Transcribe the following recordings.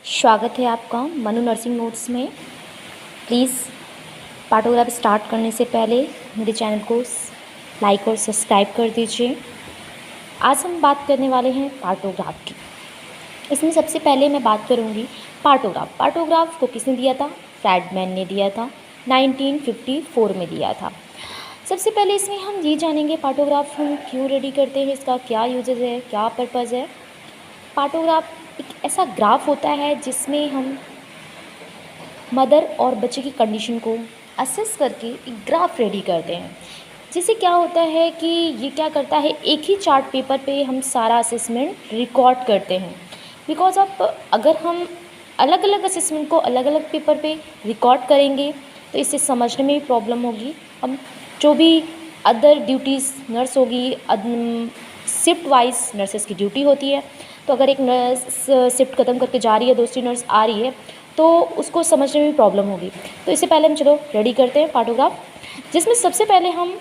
स्वागत है आपका मनु नर्सिंग नोट्स में। प्लीज़ पाठोग्राफ स्टार्ट करने से पहले मेरे चैनल को लाइक और सब्सक्राइब कर दीजिए। आज हम बात करने वाले हैं पाठोग्राफ की। इसमें सबसे पहले मैं बात करूंगी पाठोग्राफ। पाठोग्राफ को किसने दिया था? फ्रैडमैन ने दिया था, 1954 में दिया था। सबसे पहले इसमें हम ये जानेंगे पाठोग्राफ हम क्यों रेडी करते हैं, इसका क्या यूजेज है, क्या पर्पज़ है। पाठोग्राफ एक ऐसा ग्राफ होता है जिसमें हम मदर और बच्चे की कंडीशन को असेस करके एक ग्राफ रेडी करते हैं। जिससे क्या होता है कि ये क्या करता है, एक ही चार्ट पेपर पे हम सारा असेसमेंट रिकॉर्ड करते हैं। बिकॉज ऑफ अगर हम अलग अलग असेसमेंट को अलग अलग पेपर पे रिकॉर्ड करेंगे तो इससे समझने में भी प्रॉब्लम होगी। हम जो भी अदर ड्यूटीज़ नर्स होगी, शिफ्ट वाइज नर्सेस की ड्यूटी होती है, तो अगर एक नर्स शिफ्ट ख़त्म करके जा रही है, दूसरी नर्स आ रही है, तो उसको समझने में प्रॉब्लम होगी। तो इससे पहले हम चलो रेडी करते हैं पाठोग्राफ, जिसमें सबसे पहले हम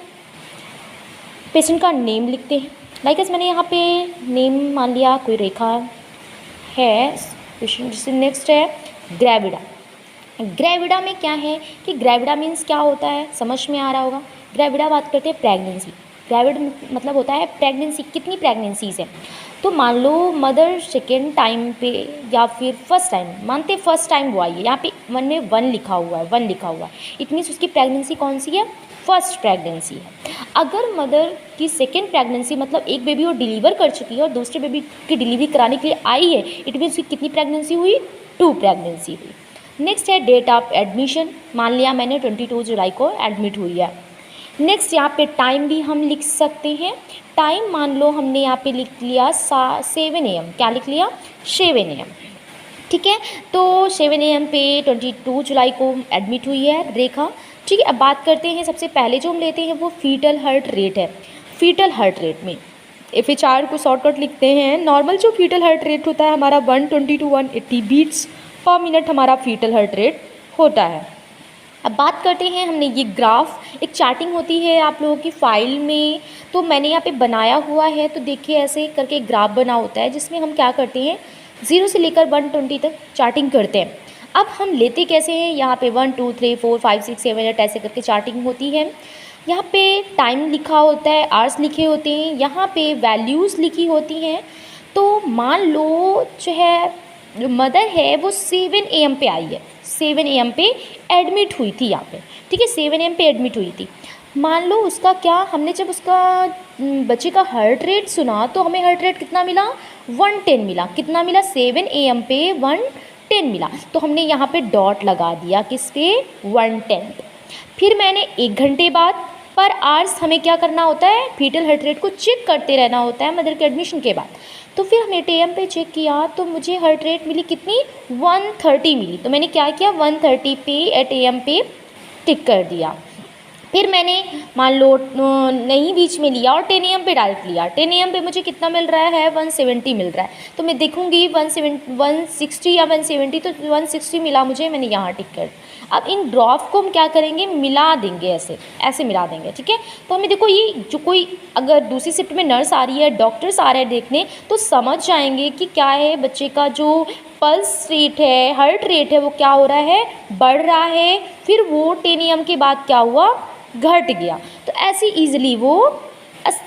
पेशेंट का नेम लिखते हैं। लाइक मैंने यहाँ पे नेम मान लिया, कोई रेखा है पेशेंट। जिससे नेक्स्ट है ग्रेविडा। ग्रेविडा में क्या है कि ग्रेविडा मीन्स क्या होता है, समझ में आ रहा होगा। ग्रेविडा बात करते हैं प्रेगनेंसी। ग्रेविड मतलब होता है प्रेगनेंसी, कितनी प्रेगनेंसीज है। तो मान लो मदर सेकेंड टाइम पे या फिर फर्स्ट टाइम, मानते फर्स्ट टाइम वो आई है, यहाँ पे 1 में 1 लिखा हुआ है, 1 लिखा हुआ है, इट मीन्स उसकी प्रेगनेंसी कौन सी है? फर्स्ट प्रेगनेंसी है। अगर मदर की सेकेंड प्रेगनेंसी मतलब एक बेबी वो डिलीवर कर चुकी है और दूसरे बेबी की डिलीवरी कराने के लिए आई है, इट मीन्स उसकी कितनी प्रेगनेंसी हुई? 2 प्रेगनेंसी हुई। नेक्स्ट है डेट ऑफ एडमिशन। मान लिया मैंने 22 जुलाई को एडमिट हुई है। नेक्स्ट यहाँ पे टाइम भी हम लिख सकते हैं। टाइम मान लो हमने यहाँ पे लिख लिया 7 AM। क्या लिख लिया? 7 AM। ठीक है, तो 7 AM पे 22 जुलाई को एडमिट हुई है रेखा। ठीक है, अब बात करते हैं, सबसे पहले जो हम लेते हैं वो फीटल हार्ट रेट है। फीटल हार्ट रेट में FHR को शॉर्टकट लिखते हैं। नॉर्मल जो फीटल हार्ट रेट होता है हमारा 120 to 180 बीट्स पर मिनट हमारा फीटल हार्ट रेट होता है। अब बात करते हैं, हमने ये ग्राफ, एक चार्टिंग होती है आप लोगों की फाइल में, तो मैंने यहाँ पे बनाया हुआ है। तो देखिए ऐसे करके एक ग्राफ बना होता है जिसमें हम क्या करते हैं, 0 से लेकर 120 तक चार्टिंग करते हैं। अब हम लेते कैसे हैं, यहाँ पे 1 2 3 4 5 6 7 8 ऐसे करके चार्टिंग होती है। यहाँ पे टाइम लिखा होता है, आवर्स लिखे होते हैं, यहाँ पे वैल्यूज़ लिखी होती हैं। तो मान लो जो है जो मदर है वो 7 AM पे आई है, 7 AM पे एडमिट हुई थी यहाँ पे। ठीक है, 7 AM पे एडमिट हुई थी। मान लो उसका क्या, हमने जब उसका बच्चे का हार्ट रेट सुना तो हमें हार्ट रेट कितना मिला? 110 मिला। कितना मिला? 7 AM पे 110 मिला। तो हमने यहाँ पे डॉट लगा दिया किस पे? 110। फिर मैंने 1 घंटे बाद पर आवर्स हमें क्या करना होता है, फीटल हार्ट रेट को चेक करते रहना होता है मदर के एडमिशन के बाद। तो फिर हमने AM पे चेक किया तो मुझे हार्ट रेट मिली कितनी? 130 मिली। तो मैंने क्या किया, 130 पे एट AM पे टिक कर दिया। फिर मैंने मान लो नहीं बीच में लिया और 10 AM पे डायरेक्ट लिया। 10 AM पे मुझे कितना मिल रहा है? 170 मिल रहा है। तो मैं देखूंगी 160 या 170, तो 160 मिला मुझे, मैंने यहाँ टिक कर। अब इन ग्राफ को हम क्या करेंगे, मिला देंगे, ऐसे ऐसे मिला देंगे। ठीक है, तो हमें देखो ये जो कोई अगर दूसरी शिफ्ट में नर्स आ रही है, डॉक्टर्स आ रहे हैं देखने, तो समझ जाएंगे कि क्या है, बच्चे का जो पल्स रेट है, हार्ट रेट है, वो क्या हो रहा है? बढ़ रहा है। फिर वो 10 AM के बाद क्या हुआ? घट गया। तो ऐसे ईजिली वो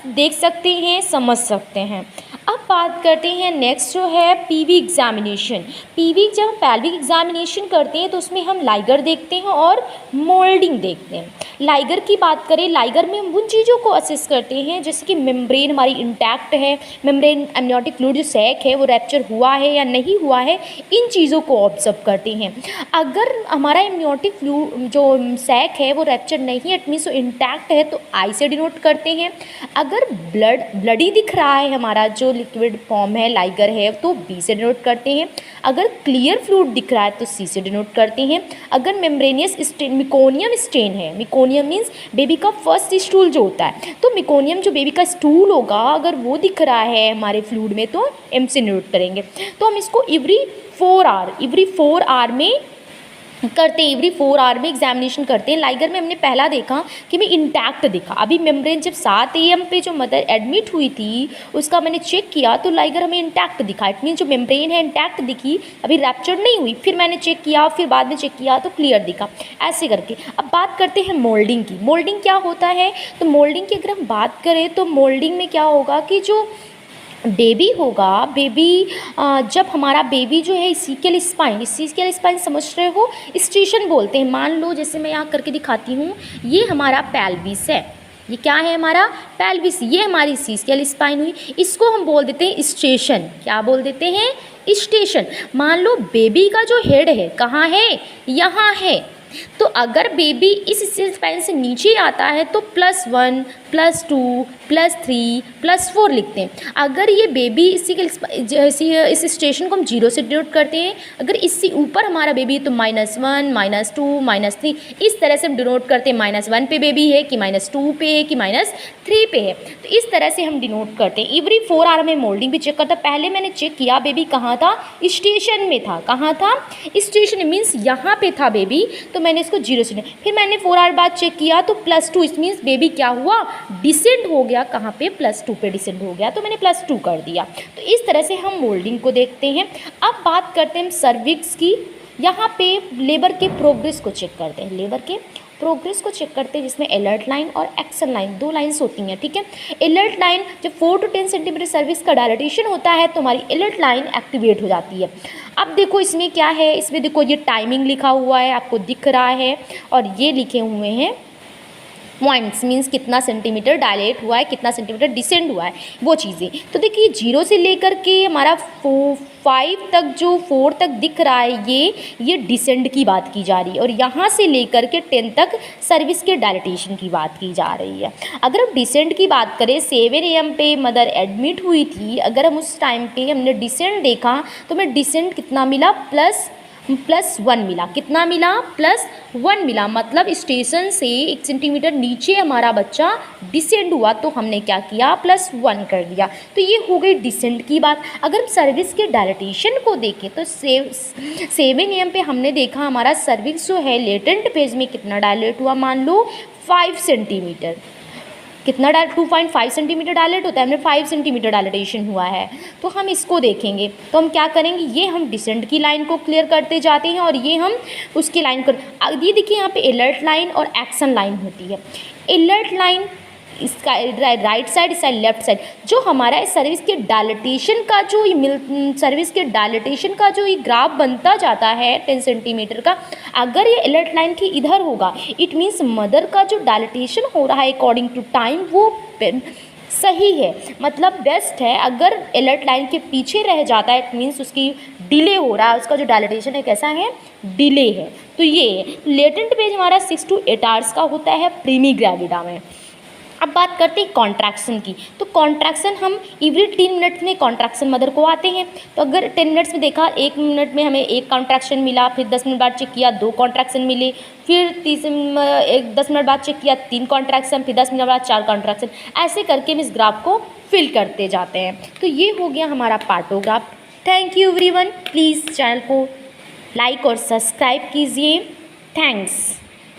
देख सकते हैं, समझ सकते हैं। अब बात करते हैं नेक्स्ट जो है PV एग्जामिनेशन। PV जब हम पेल्विक एग्जामिनेशन करते हैं तो उसमें हम लाइगर देखते हैं और मोल्डिंग देखते हैं। लाइगर की बात करें, लाइगर में हम उन चीज़ों को असेस करते हैं जैसे कि मेम्ब्रेन हमारी इंटैक्ट है, मेम्ब्रेन एमनियोटिक फ्लूइड जो सैक है वो रैप्चर हुआ है या नहीं हुआ है, इन चीज़ों को ऑब्जर्व करते हैं। अगर हमारा एमनियोटिक फ्लूइड जो सैक है वो रैप्चर नहीं है, इट मीन्स इंटैक्ट है, तो आई से डिनोट करते हैं। अगर ब्लडी दिख रहा है, हमारा जो लिक्विड फॉर्म है लाइगर है, तो B से डिनोट करते हैं। अगर क्लियर फ्लूइड दिख रहा है तो C से डिनोट करते हैं। अगर मेम्ब्रेनियस स्टेन, मिकोनियम स्टेन है, मिकोनियम मीन्स बेबी का फर्स्ट स्टूल जो होता है, तो मिकोनियम जो बेबी का स्टूल होगा अगर वो दिख रहा है हमारे फ्लूइड में तो M से डिनोट करेंगे। तो हम इसको एवरी 4 आवर में करते हैं, एवरी 4 आवर में एग्जामिनेशन करते हैं। लाइगर में हमने पहला देखा कि मैं इंटैक्ट दिखा। अभी मेम्ब्रेन जब 7 AM पे जो मदर एडमिट हुई थी उसका मैंने चेक किया तो लाइगर हमें इंटैक्ट दिखा। इट मीन जो मेम्ब्रेन है इंटैक्ट दिखी, अभी रैप्चर नहीं हुई। फिर मैंने चेक किया, फिर बाद में चेक किया तो क्लियर दिखा, ऐसे करके। अब बात करते हैं मोल्डिंग की। मोल्डिंग क्या होता है? तो मोल्डिंग की अगर हम बात करें तो मोल्डिंग में क्या होगा कि जो बेबी होगा, बेबी जब हमारा बेबी जो है इसिकल स्पाइन समझ रहे हो, स्टेशन बोलते हैं। मान लो जैसे मैं यहाँ करके दिखाती हूँ, ये हमारा पेल्विस है, ये क्या है हमारा पेल्विस, ये हमारी इसिकल स्पाइन हुई। इसको हम बोल देते हैं स्टेशन। क्या बोल देते हैं? स्टेशन। मान लो बेबी का जो हेड है कहाँ है? यहाँ है। तो अगर बेबी इस स्पाइन से नीचे आता है तो +1 +2 +3 +4 लिखते हैं। अगर ये बेबी इस स्टेशन को हम 0 से डिनोट करते हैं। अगर इससे ऊपर हमारा बेबी है तो -1 -2 -3 इस तरह से हम डिनोट करते हैं। -1 पे बेबी है कि -2 पे है कि -3 पे है, तो इस तरह से हम डिनोट करते हैं। एवरी 4 आवर में मोल्डिंग भी चेक करता। पहले मैंने चेक किया बेबी कहाँ था? स्टेशन में था। कहाँ था? स्टेशन मीन्स यहाँ पे था बेबी, तो मैंने इसको 0 से। फिर मैंने 4 आवर बाद चेक किया तो +2, इस मीन्स बेबी क्या हुआ? डिसेंड हो गया। कहाँ पे? +2 पे डिसेंड हो गया, तो मैंने +2 कर दिया। तो इस तरह से हम मोल्डिंग को देखते हैं। अब बात करते हैं सर्विक्स की। यहाँ पे लेबर के प्रोग्रेस को चेक करते हैं। लेबर के प्रोग्रेस को चेक करते हैं जिसमें अलर्ट लाइन और एक्शन लाइन 2 लाइन्स होती हैं, ठीक है। अलर्ट लाइन जब 4 to 10 सेंटीमीटर सर्विक्स का डायलेटेशन होता है तो हमारी अलर्ट लाइन एक्टिवेट हो जाती है। अब देखो इसमें क्या है, इसमें देखो ये टाइमिंग लिखा हुआ है, आपको दिख रहा है, और ये लिखे हुए हैं पॉइंट्स, मीन्स कितना सेंटीमीटर डायलेट हुआ है, कितना सेंटीमीटर डिसेंड हुआ है, वो चीज़ें। तो देखिए 0 से लेकर के हमारा 5 तक, जो 4 तक दिख रहा है, ये डिसेंड की बात की जा रही है, और यहाँ से लेकर के 10 तक सर्विस के डायलेटेशन की बात की जा रही है। अगर हम डिसेंड की बात करें, 7 AM पे मदर एडमिट हुई थी। अगर हम उस टाइम पे हमने डिसेंड देखा तो हमें डिसेंड कितना मिला? +1 मिला। कितना मिला? +1 मिला। मतलब स्टेशन से 1 सेंटीमीटर नीचे हमारा बच्चा डिसेंड हुआ, तो हमने क्या किया? +1 कर दिया। तो ये हो गई डिसेंड की बात। अगर हम सर्विस के डायलेटेशन को देखें तो 7 AM पे हमने देखा हमारा सर्विस जो है लेटेंट फेज में कितना डायलेट हुआ? मान लो 5 सेंटीमीटर। कितना 2.5 सेंटीमीटर डायलेट होता है, हमने 5 सेंटीमीटर डायलेटेशन हुआ है। तो हम इसको देखेंगे तो हम क्या करेंगे, ये हम डिसेंट की लाइन को क्लियर करते जाते हैं और ये हम उसकी लाइन कर। ये देखिए यहाँ पे अलर्ट लाइन और एक्शन लाइन होती है। अलर्ट लाइन इसका राइट साइड, इसका लेफ्ट साइड, जो हमारा सर्विस के डायलेटेशन का जो सर्विस के डायलेटेशन का जो ये ग्राफ बनता जाता है 10 सेंटीमीटर का, अगर ये अलर्ट लाइन के इधर होगा, इट मीन्स मदर का जो डायलेटेशन हो रहा है अकॉर्डिंग टू टाइम वो सही है, मतलब बेस्ट है। अगर अलर्ट लाइन के पीछे रह जाता है इट मीन्स उसकी डिले हो रहा है, उसका जो डायलेटेशन है कैसा है? डिले है। तो ये लेटेंट पेज हमारा 6 to 8 आवर्स का होता है प्रीमी ग्रेविडा में। अब बात करते हैं कॉन्ट्रैक्शन की। तो कॉन्ट्रैक्शन हम एवरी 3 मिनट में कॉन्ट्रैक्शन मदर को आते हैं। तो अगर 10 मिनट्स में देखा, 1 मिनट में हमें 1 कॉन्ट्रैक्शन मिला, फिर 10 मिनट बाद चेक किया 2 कॉन्ट्रैक्शन मिले, फिर 10 मिनट बाद चेक किया 3 कॉन्ट्रैक्शन, फिर 10 मिनट बाद 4 कॉन्ट्रैक्शन, ऐसे करके हम इस ग्राफ को फिल करते जाते हैं। तो ये हो गया हमारा partograph. Thank you everyone. Please channel को लाइक और सब्सक्राइब कीजिए। थैंक्स।